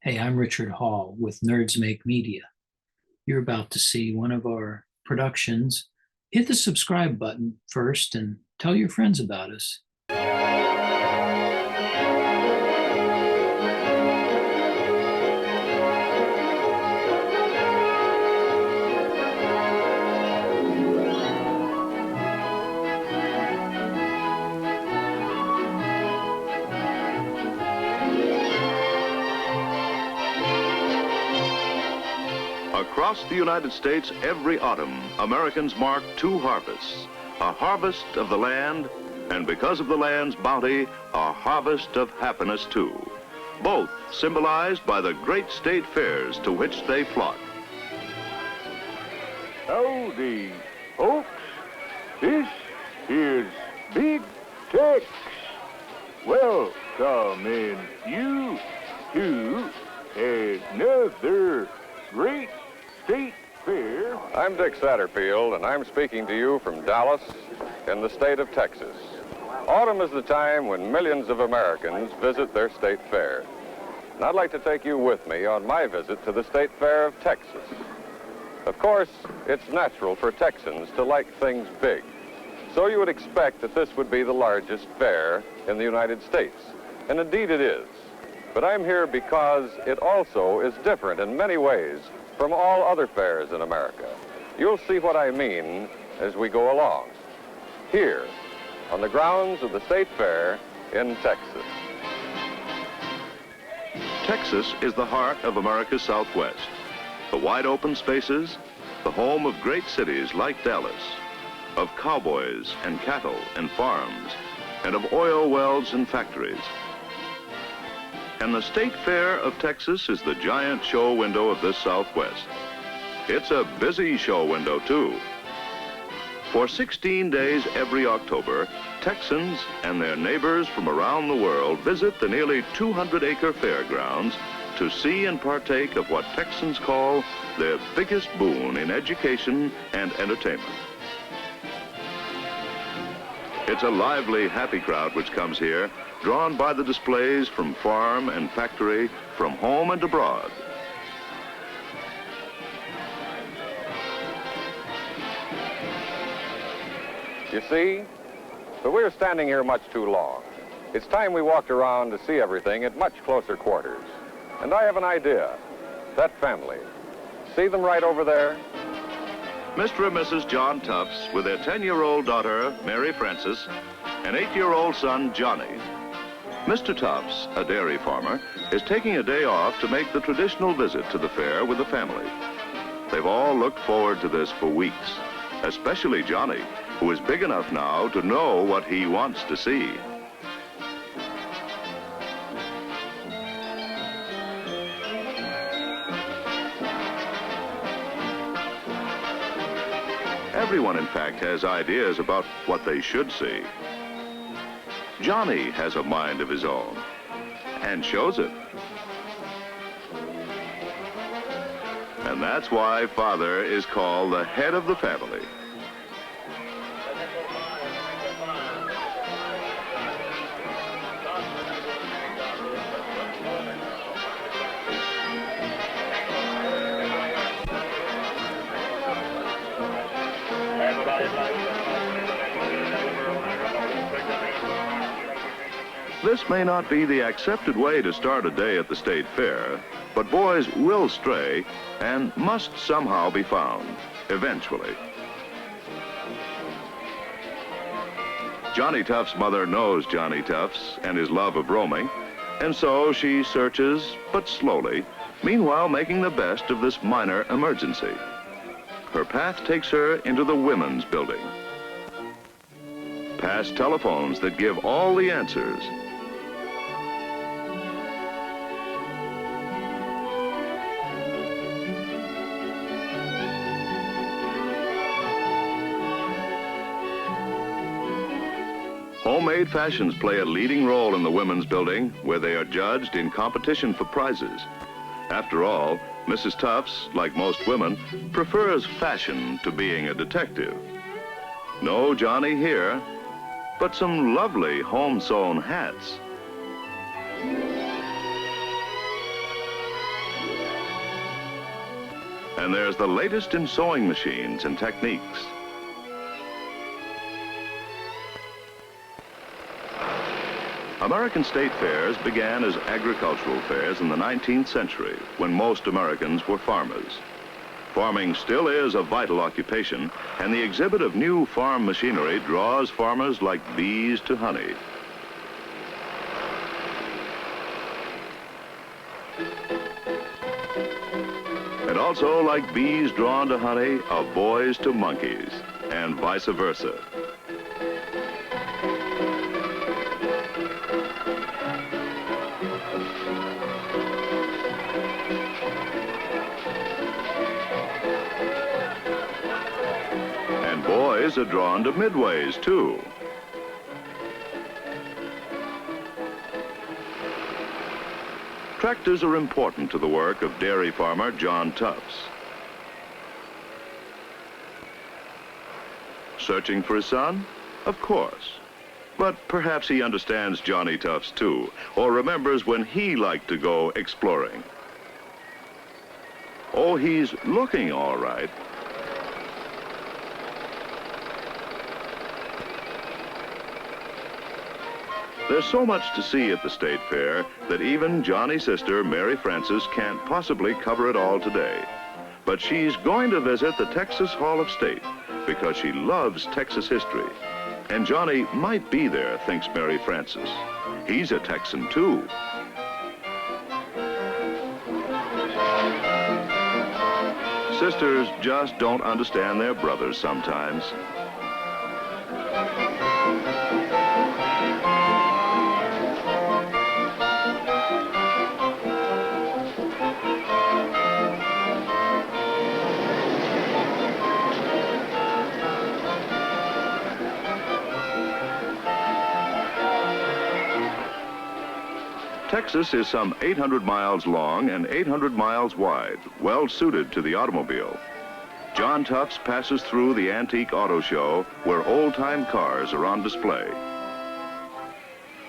Hey, I'm Richard Hall with Nerds Make Media. You're about to see one of our productions. Hit the subscribe button first and tell your friends about us. Across the United States, every autumn, Americans mark two harvests, a harvest of the land, and because of the land's bounty, a harvest of happiness too, both symbolized by the great state fairs to which they flock. Howdy, folks. This is Big Tex. Welcoming you to another great state fair. I'm Dick Satterfield, and I'm speaking to you from Dallas in the state of Texas. Autumn is the time when millions of Americans visit their state fair. And I'd like to take you with me on my visit to the State Fair of Texas. Of course, it's natural for Texans to like things big. So you would expect that this would be the largest fair in the United States. And indeed it is. But I'm here because it also is different in many ways from all other fairs in America. You'll see what I mean as we go along. Here, on the grounds of the State Fair in Texas. Texas is the heart of America's Southwest. The wide open spaces, the home of great cities like Dallas, of cowboys and cattle and farms, and of oil wells and factories. And the State Fair of Texas is the giant show window of this Southwest. It's a busy show window, too. For 16 days every October, Texans and their neighbors from around the world visit the nearly 200-acre fairgrounds to see and partake of what Texans call their biggest boon in education and entertainment. It's a lively, happy crowd which comes here, drawn by the displays from farm and factory, from home and abroad. You see, but we're standing here much too long. It's time we walked around to see everything at much closer quarters. And I have an idea. That family. See them right over there? Mr. and Mrs. John Tufts with their 10-year-old daughter, Mary Frances, and 8-year-old son, Johnny. Mr. Tufts, a dairy farmer, is taking a day off to make the traditional visit to the fair with the family. They've all looked forward to this for weeks, especially Johnny, who is big enough now to know what he wants to see. Everyone, in fact, has ideas about what they should see. Johnny has a mind of his own, and shows it. And that's why Father is called the head of the family. This may not be the accepted way to start a day at the State Fair, but boys will stray and must somehow be found, eventually. Johnny Tufts' mother knows Johnny Tufts and his love of roaming, and so she searches, but slowly, meanwhile making the best of this minor emergency. Her path takes her into the women's building, past telephones that give all the answers, homemade fashions play a leading role in the women's building, where they are judged in competition for prizes. After all, Mrs. Tufts, like most women, prefers fashion to being a detective. No Johnny here, but some lovely home-sewn hats. And there's the latest in sewing machines and techniques. American state fairs began as agricultural fairs in the 19th century when most Americans were farmers. Farming still is a vital occupation, and the exhibit of new farm machinery draws farmers like bees to honey. And also like bees drawn to honey, of boys to monkeys, and vice versa. And boys are drawn to midways, too. Tractors are important to the work of dairy farmer John Tufts. Searching for his son? Of course. But perhaps he understands Johnny Tufts too, or remembers when he liked to go exploring. Oh, he's looking all right. There's so much to see at the State Fair that even Johnny's sister, Mary Frances, can't possibly cover it all today. But she's going to visit the Texas Hall of State because she loves Texas history. And Johnny might be there, thinks Mary Frances. He's a Texan, too. Sisters just don't understand their brothers sometimes. Texas is some 800 miles long and 800 miles wide, well suited to the automobile. John Tufts passes through the antique auto show where old-time cars are on display.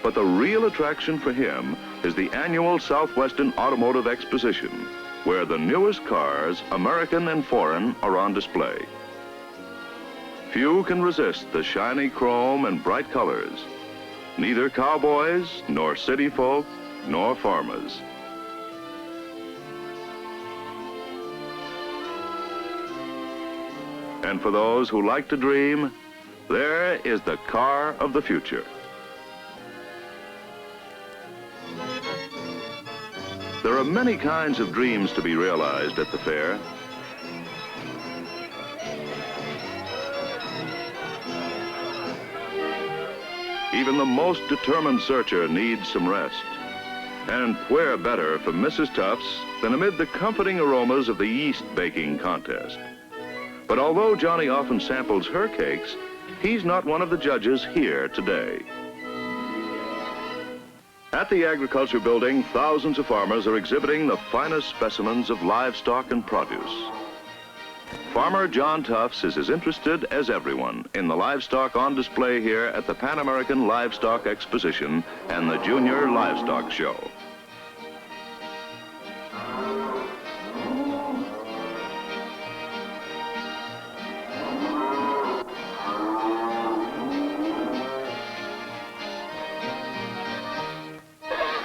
But the real attraction for him is the annual Southwestern Automotive Exposition, where the newest cars, American and foreign, are on display. Few can resist the shiny chrome and bright colors. Neither cowboys, nor city folk, nor farmers. And for those who like to dream, there is the car of the future. There are many kinds of dreams to be realized at the fair. Even the most determined searcher needs some rest. And where better for Mrs. Tufts than amid the comforting aromas of the yeast baking contest. But although Johnny often samples her cakes, he's not one of the judges here today. At the Agriculture Building, thousands of farmers are exhibiting the finest specimens of livestock and produce. Farmer John Tufts is as interested as everyone in the livestock on display here at the Pan American Livestock Exposition and the Junior Livestock Show.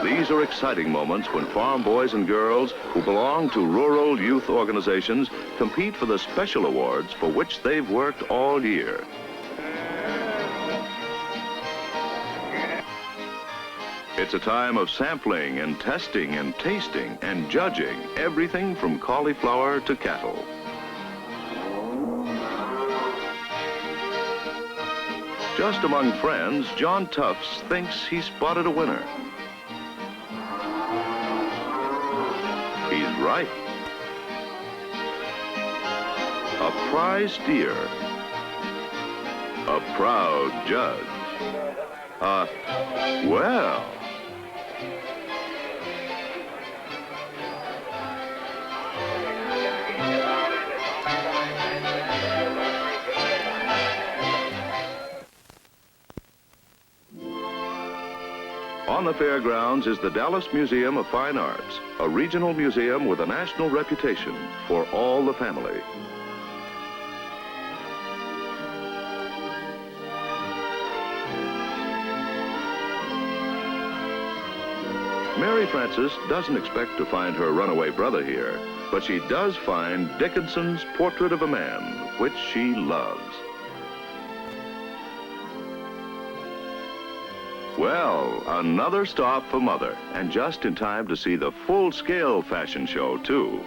These are exciting moments when farm boys and girls who belong to rural youth organizations compete for the special awards for which they've worked all year. It's a time of sampling and testing and tasting and judging everything from cauliflower to cattle. Just among friends, John Tufts thinks he spotted a winner. He's right. A prize steer. A proud judge. Well. On the fairgrounds is the Dallas Museum of Fine Arts, a regional museum with a national reputation for all the family. Mary Frances doesn't expect to find her runaway brother here, but she does find Dickinson's Portrait of a Man, which she loves. Well, another stop for Mother, and just in time to see the full-scale fashion show, too.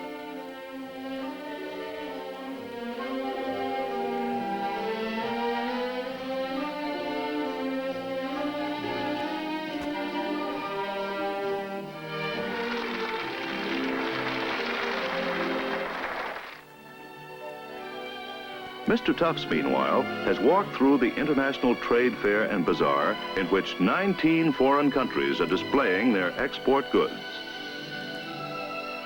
Mr. Tufts, meanwhile, has walked through the International Trade Fair and Bazaar, in which 19 foreign countries are displaying their export goods.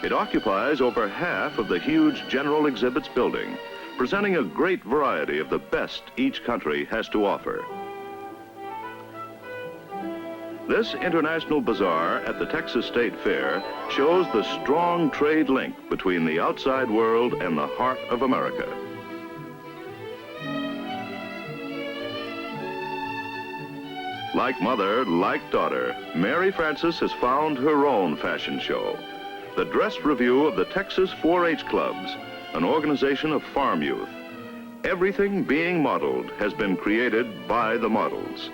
It occupies over half of the huge General Exhibits building, presenting a great variety of the best each country has to offer. This international bazaar at the Texas State Fair shows the strong trade link between the outside world and the heart of America. Like mother, like daughter, Mary Frances has found her own fashion show. The dress review of the Texas 4-H Clubs, an organization of farm youth. Everything being modeled has been created by the models.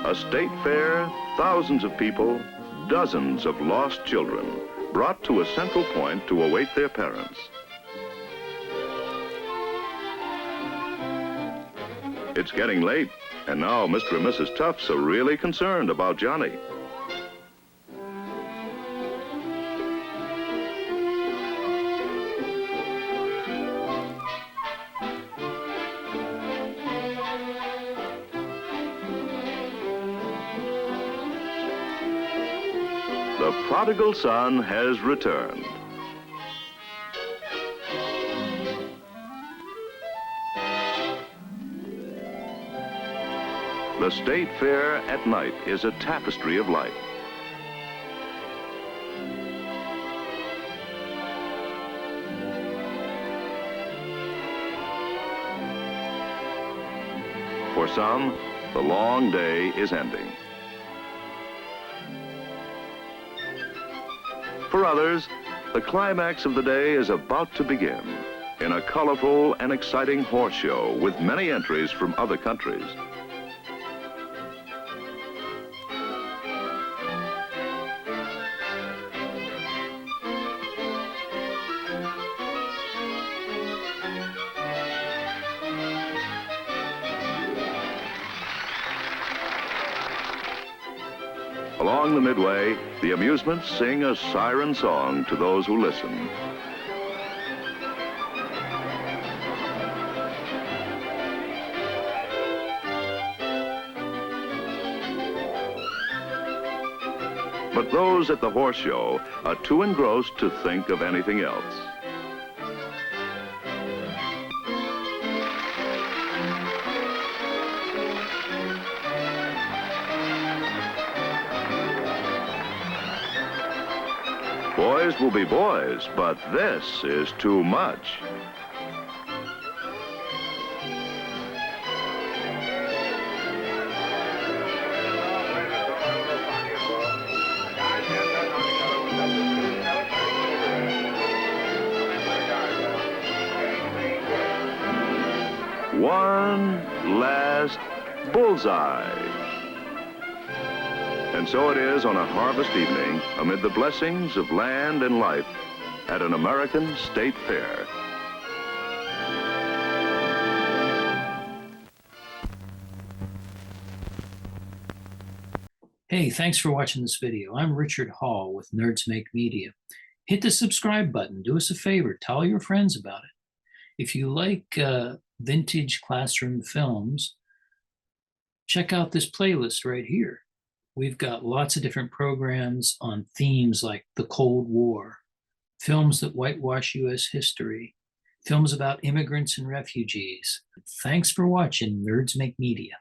A state fair, thousands of people, dozens of lost children, brought to a central point to await their parents. It's getting late, and now Mr. and Mrs. Tufts are really concerned about Johnny. The prodigal son has returned. The State Fair at night is a tapestry of life. For some, the long day is ending. For others, the climax of the day is about to begin in a colorful and exciting horse show with many entries from other countries. Along the midway, the amusements sing a siren song to those who listen. But those at the horse show are too engrossed to think of anything else. Boys will be boys, but this is too much. One last bullseye. And so it is on a harvest evening amid the blessings of land and life at an American state fair. Hey, thanks for watching this video. I'm Richard Hall with Nerds Make Media. Hit the subscribe button. Do us a favor. Tell your friends about it. If you like vintage classroom films, check out this playlist right here. We've got lots of different programs on themes like the Cold War, films that whitewash U.S. history, films about immigrants and refugees. Thanks for watching Nerds Make Media.